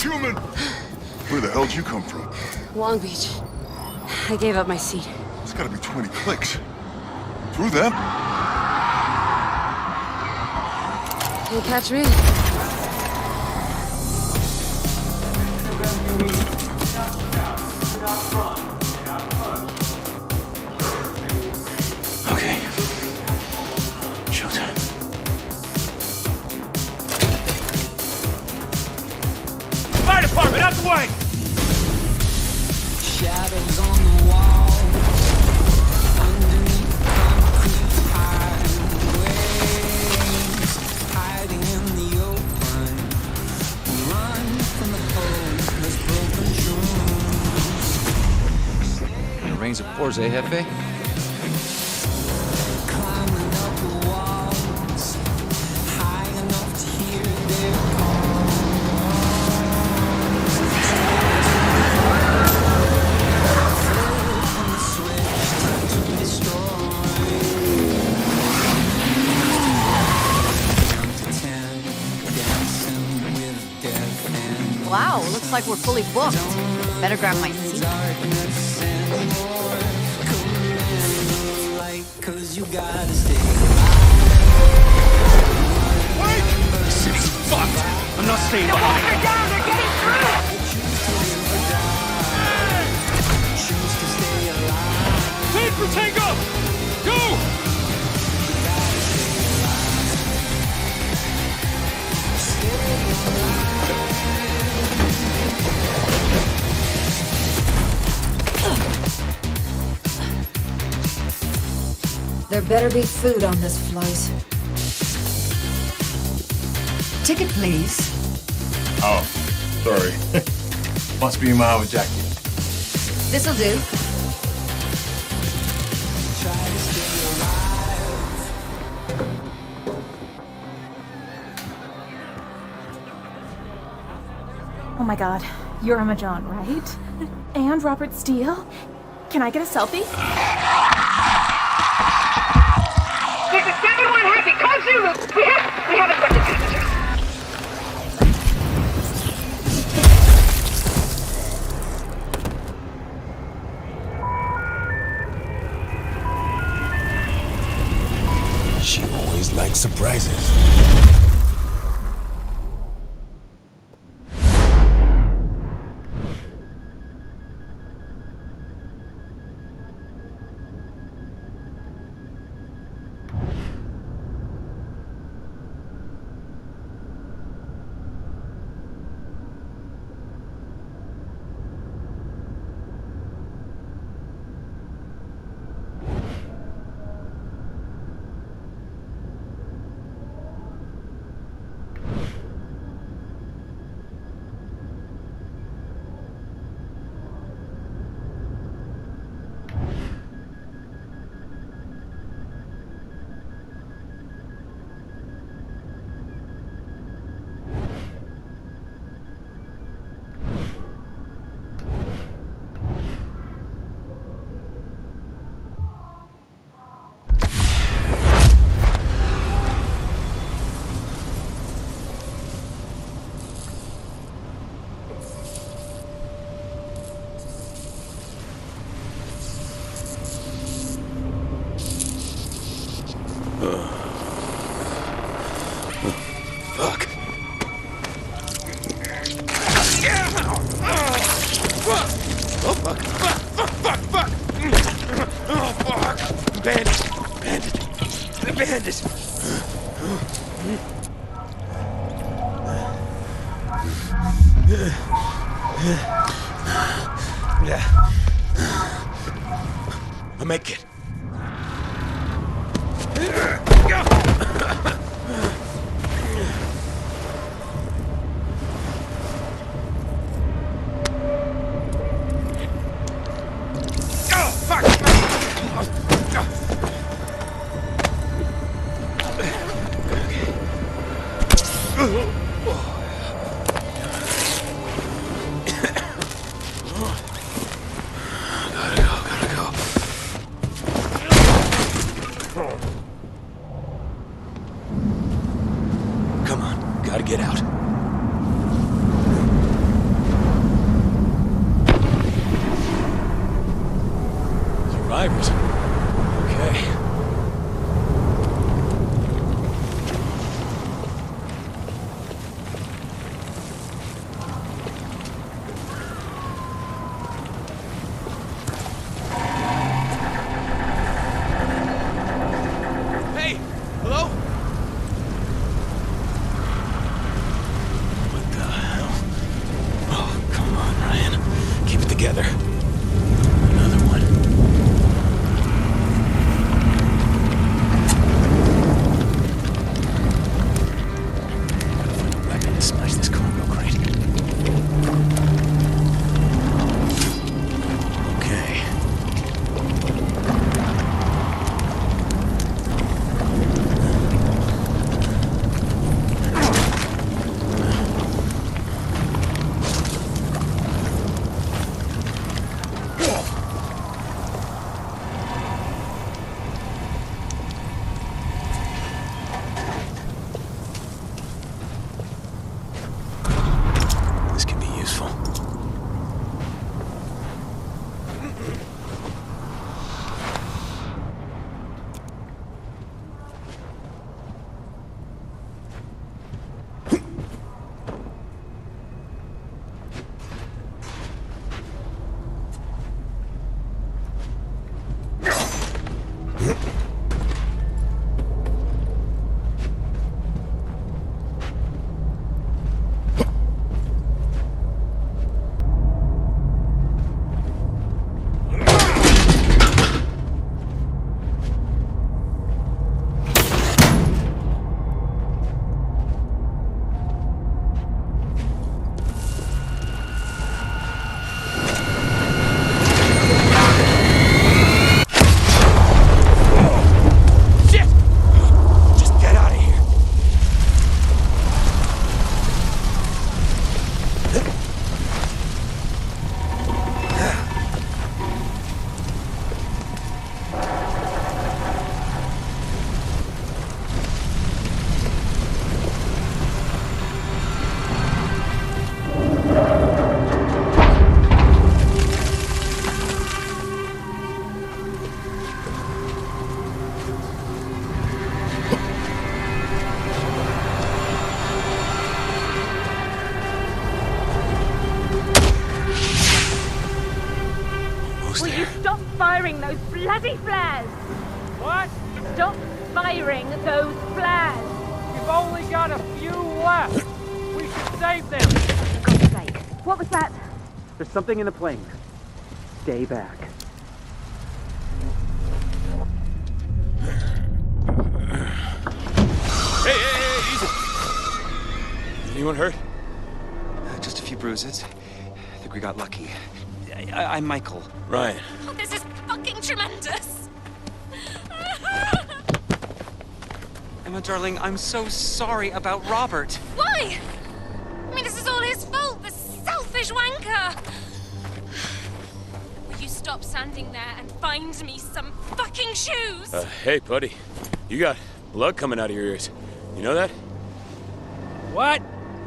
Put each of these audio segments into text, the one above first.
human! Where the hell did you come from? Long Beach. I gave up my seat. It's gotta be 20 clicks. Through them? Can't catch me. Okay. Showtime. Fire department, out the way! Shadows on the wall, underneath concrete highways, hiding in the open, run from the hopeless broken dreams. It rains, it pours, eh, Jefe? Climbing up the walls, high enough to hear their call. Wow, looks like we're fully booked. Better grab my seat. The city's fucked! I'm not staying behind. They're down, they're getting through! Wait for Tango! Go! There better be food on this flight. Ticket, please. Oh, sorry. Must be my with Jackie. This'll do. Oh my god, you're Emma John, right? And Robert Steele? Can I get a selfie? This is 71 Happy, call Zulu! We haven't got the passengers. She always likes surprises. Fuck. Oh, fuck. Fuck. Oh, fuck. Bandit. Yeah. I'll make it. Survivors. Okay. Hey! Hello? What the hell? Oh, come on, Ryan. Keep it together. Another one. Gotta find a weapon to smash this cargo crate. Okay. This could be useful. Shit! Just get out of here. Almost Will there. you stop firing those bloody flares? What? Stop firing those flares! We've only got a few left. We should save them. For God's sake. What was that? There's something in the plane. Stay back. Hey, easy. Anyone hurt? Just a few bruises. I think we got lucky. I'm Michael. Ryan. Oh, this is fucking tremendous. Emma, darling, I'm so sorry about Robert. Why? I mean, this is all his fault, the selfish wanker. Will you stop standing there and find me some fucking shoes? Hey, buddy. You got blood coming out of your ears. You know that? What?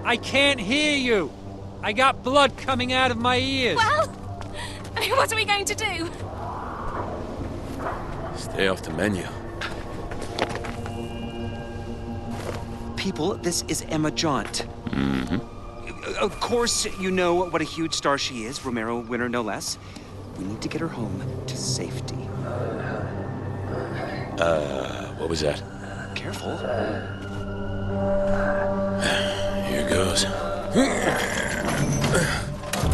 I can't hear you. I got blood coming out of my ears. Well, I mean, what are we going to do? Stay off the menu. People, this is Emma Jaunt. Mm-hmm. Of course, you know what a huge star she is, Romero winner no less. We need to get her home to safety. What was that? Careful. Here goes.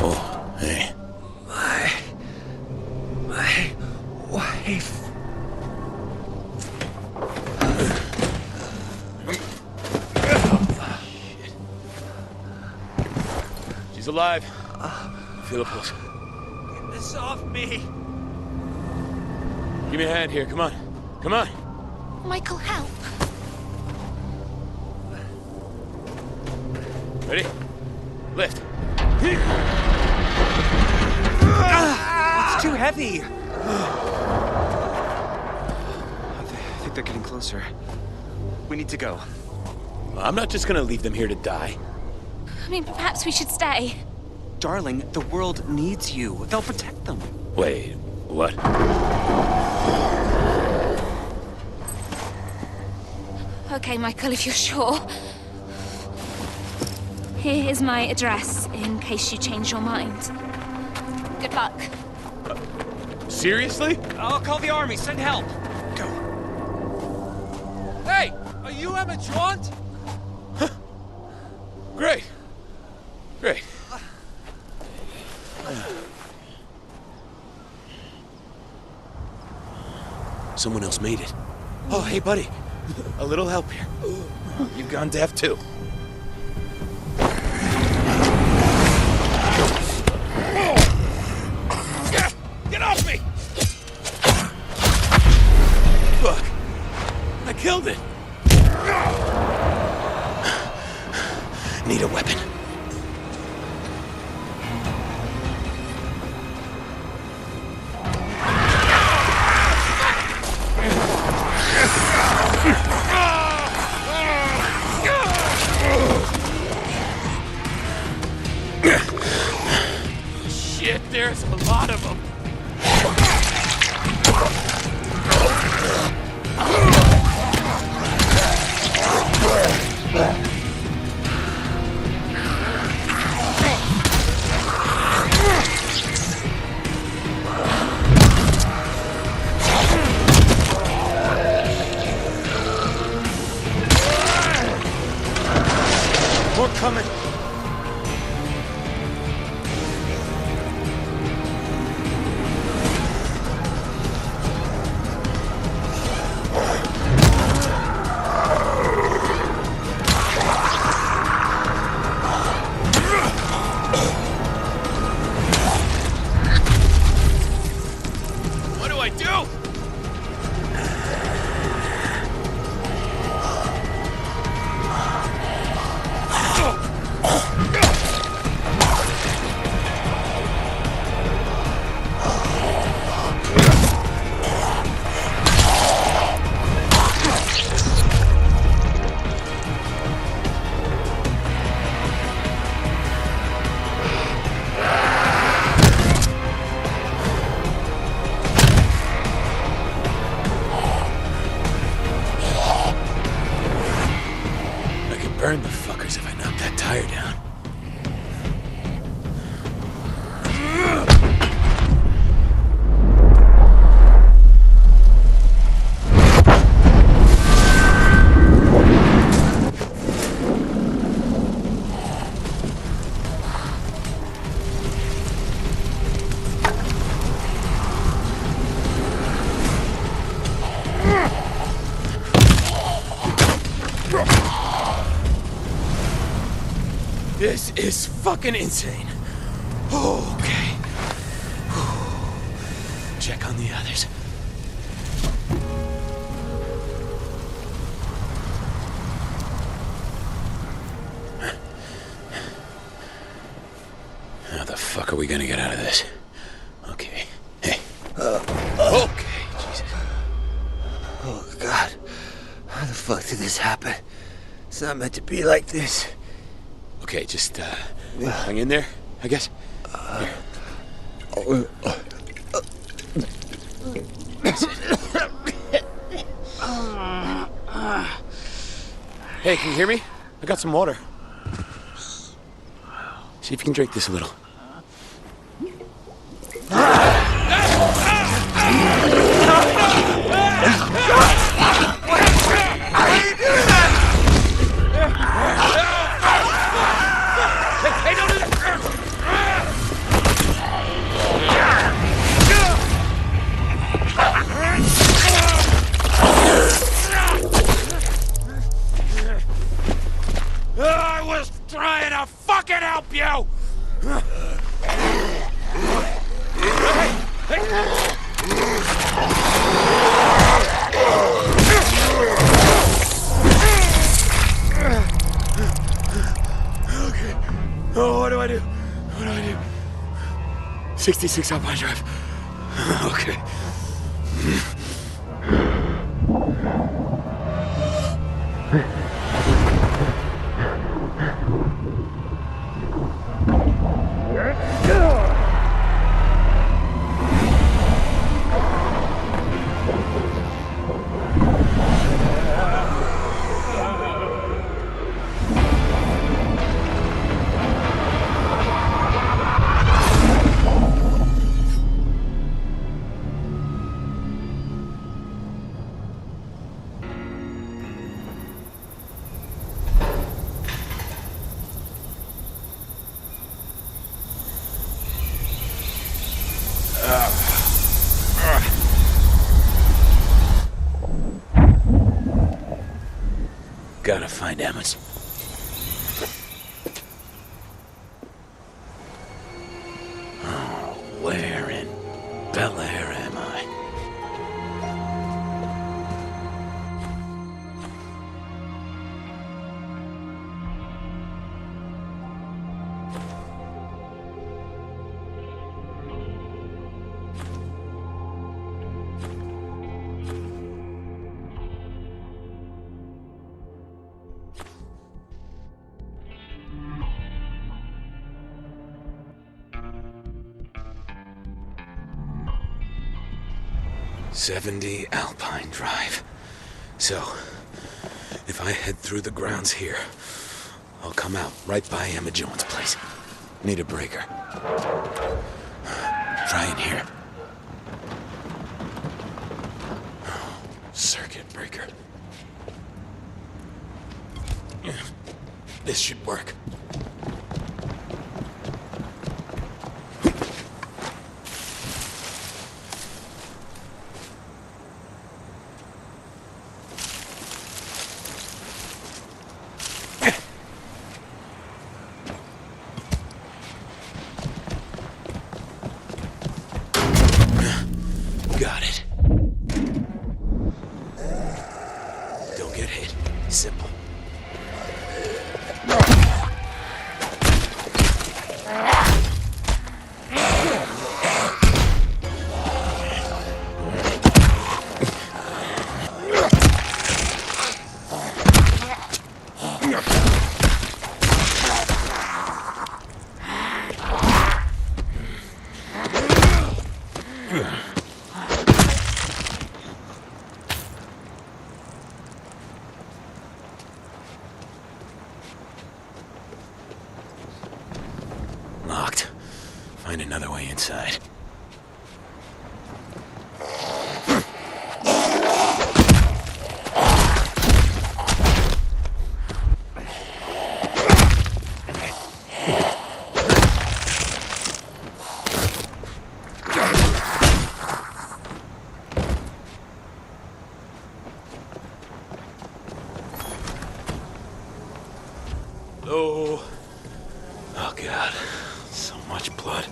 Oh, hey. My wife. She's alive. Feel a pulse. Get this off me. Give me a hand here. Come on. Come on. Michael, help. Ready? Lift. It's too heavy. I think they're getting closer. We need to go. I'm not just gonna leave them here to die. I mean, perhaps we should stay. Darling, the world needs you. They'll protect them. Wait, What? Okay, Michael, if you're sure. Here is my address, in case you change your mind. Good luck. Seriously? I'll call the army. Send help. Go. Hey, are you Emma Jaunt? Great. Great. Someone else made it. Oh, hey, buddy. A little help here. You've gone deaf, too. Get off me! Fuck. I killed it. Need a weapon. Shit, there's a lot of them. More coming. What do I do? I could burn the fuckers if I knocked that tire down. This is fucking insane. Okay. Check on the others. How the fuck are we gonna get out of this? Okay. Hey. Okay, Jesus. Oh, God. How the fuck did this happen? It's not meant to be like this. Okay, just, hang in there, I guess. Here. Hey, can you hear me? I got some water. See if you can drink this a little. Hey, don't do that! I was trying to fucking help you! Okay. Oh, what do I do? What do I do? 66 Alpine Drive. Okay. Gotta find Emma's. Oh, where in Bel Air am I? "70 Alpine Drive." So, if I head through the grounds here, I'll come out right by Emma Jones' place. Need a breaker. Try in here. Circuit breaker. This should work. Got it. Don't get hit. Simple. Locked. Find another way inside. Oh. Oh, God. So much blood.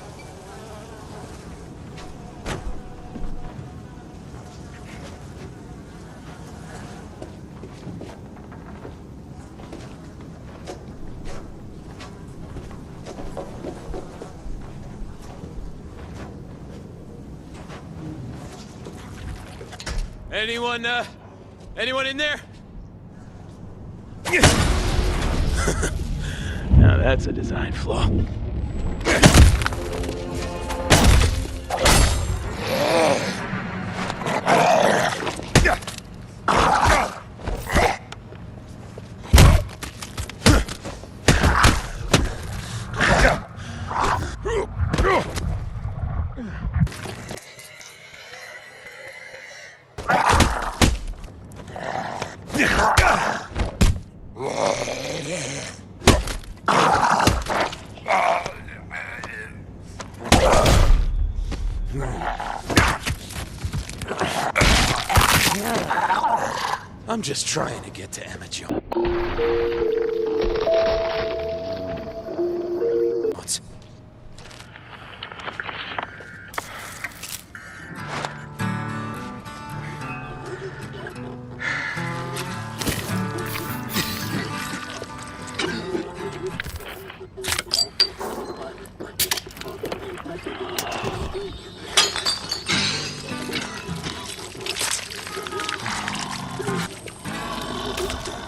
Anyone in there? Now that's a design flaw. I'm just trying to get to Emma Jones.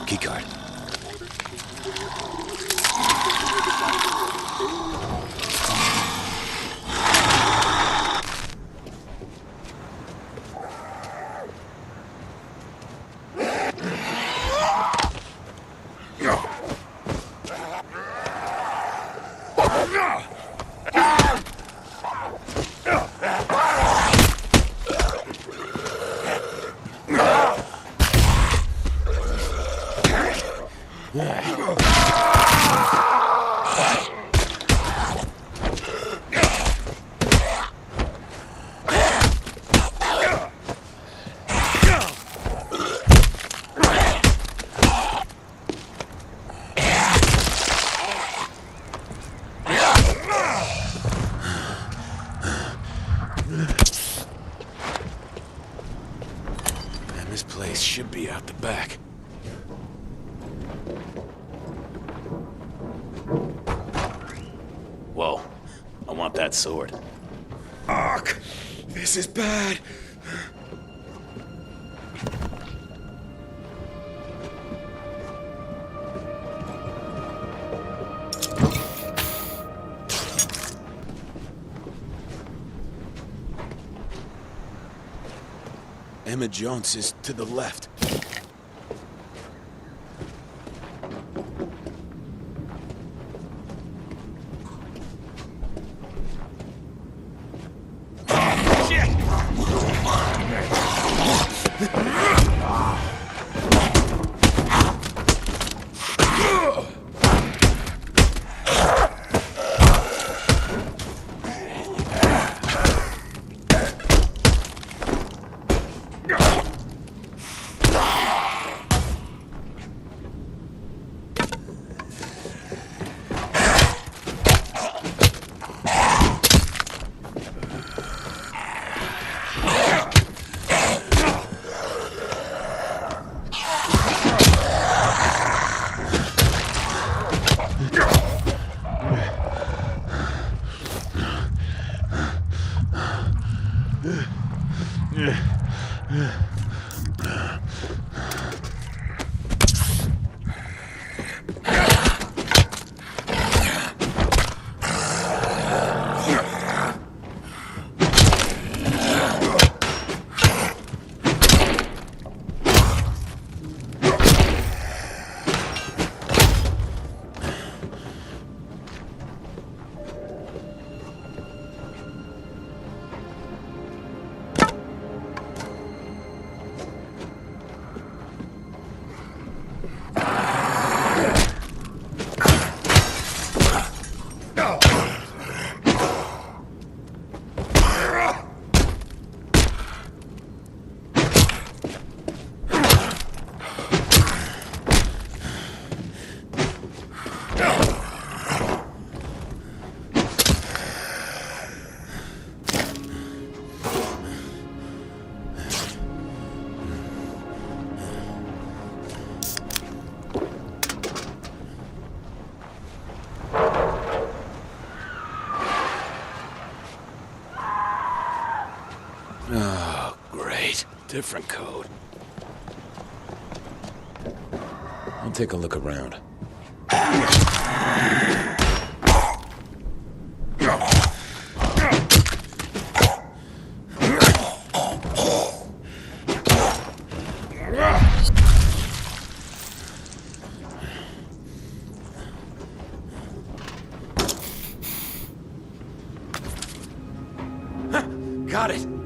Keycard. place should be out the back. Whoa. I want that sword. Ark! This is bad! Emma Jones is to the left. Oh, great. Different code. I'll take a look around. Got it.